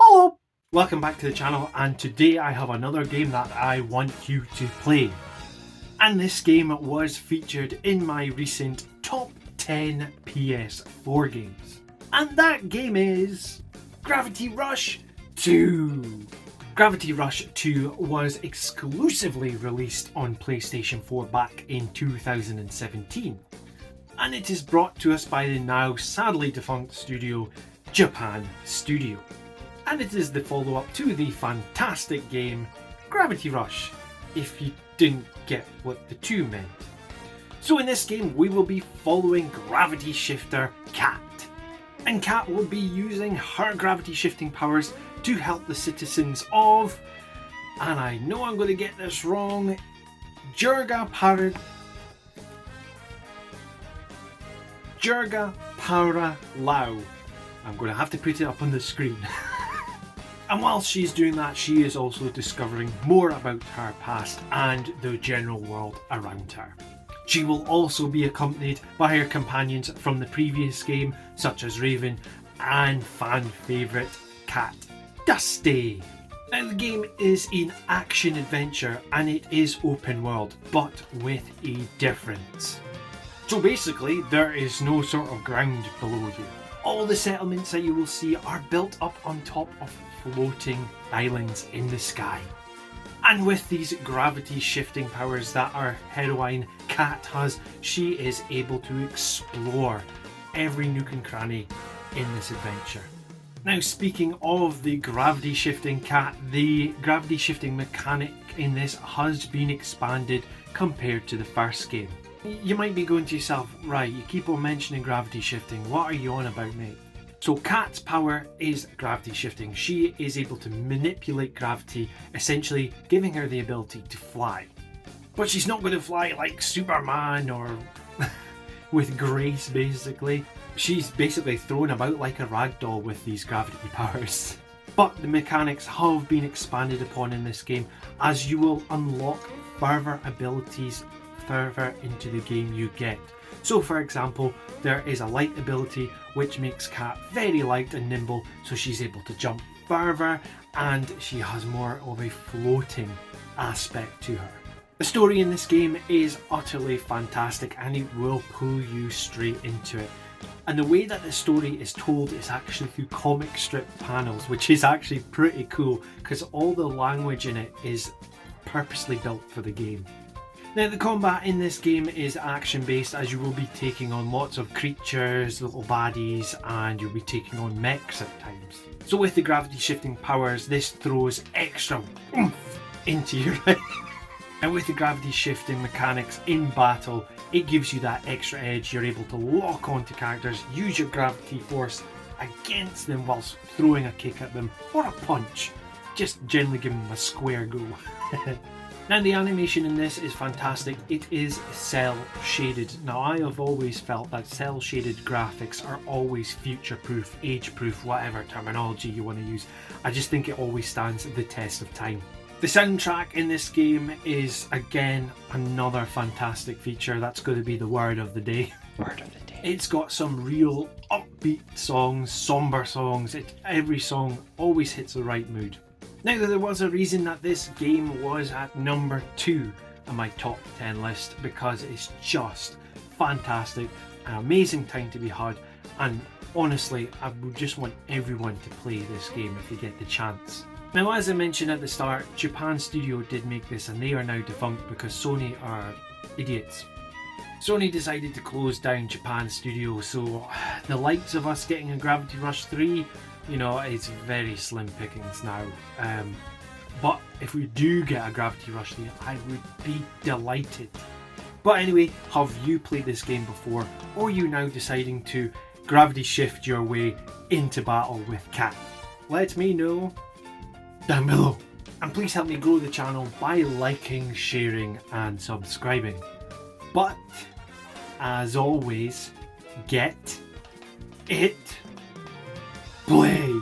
Hello! Welcome back to the channel, and today I have another game that I want you to play. And this game was featured in my recent top 10 PS4 games. And that game is Gravity Rush 2. Gravity Rush 2 was exclusively released on PlayStation 4 back in 2017. And it is brought to us by the now sadly defunct studio Japan Studio. And it is the follow-up to the fantastic game Gravity Rush, if you didn't get what the 2 meant. So in this game we will be following gravity shifter Kat. And Kat will be using her gravity shifting powers to help the citizens of, and I know I'm going to get this wrong, Jurga Para Lao. I'm going to have to put it up on the screen. And while she's doing that, she is also discovering more about her past and the general world around her. She will also be accompanied by her companions from the previous game, such as Raven and fan favourite Cat Dusty. Now the game is an action adventure and it is open world, but with a difference. So basically there is no sort of ground below you. All the settlements that you will see are built up on top of floating islands in the sky. And with these gravity shifting powers that our heroine Kat has, she is able to explore every nook and cranny in this adventure. Now speaking of the gravity shifting Kat, the gravity shifting mechanic in this has been expanded compared to the first game. You might be going to yourself, right, you keep on mentioning gravity shifting, what are you on about, mate? So Kat's power is gravity shifting. She is able to manipulate gravity, essentially giving her the ability to fly. But she's not going to fly like Superman or with grace, basically. She's basically thrown about like a ragdoll with these gravity powers. But the mechanics have been expanded upon in this game, as you will unlock further abilities further into the game you get. So for example, there is a light ability which makes Kat very light and nimble, so she's able to jump further and she has more of a floating aspect to her. The story in this game is utterly fantastic and it will pull you straight into it. And the way that the story is told is actually through comic strip panels, which is actually pretty cool because all the language in it is purposely built for the game. Now the combat in this game is action based, as you will be taking on lots of creatures, little baddies, and you'll be taking on mechs at times. So with the gravity shifting powers, this throws extra oomph into your life. And with the gravity shifting mechanics in battle, it gives you that extra edge. You're able to lock onto characters, use your gravity force against them whilst throwing a kick at them, or a punch. Just generally giving them a square go. Now the animation in this is fantastic. It is cel shaded. Now I have always felt that cel shaded graphics are always future proof, age proof, whatever terminology you want to use. I just think it always stands the test of time. The soundtrack in this game is again another fantastic feature. That's going to be the word of the day. Word of the day. It's got some real upbeat songs, somber songs. Every song always hits the right mood. Now there was a reason that this game was at number 2 on my top 10 list, because it's just fantastic, an amazing time to be had, and honestly I would just want everyone to play this game if they get the chance. Now as I mentioned at the start, Japan Studio did make this and they are now defunct because Sony are idiots. Sony decided to close down Japan Studio, so the likes of us getting a Gravity Rush 3, you know, it's very slim pickings now. But if we do get a Gravity Rush 3, I would be delighted. But anyway, have you played this game before, or are you now deciding to gravity shift your way into battle with Kat? Let me know down below. And please help me grow the channel by liking, sharing and subscribing. But as always, get it play.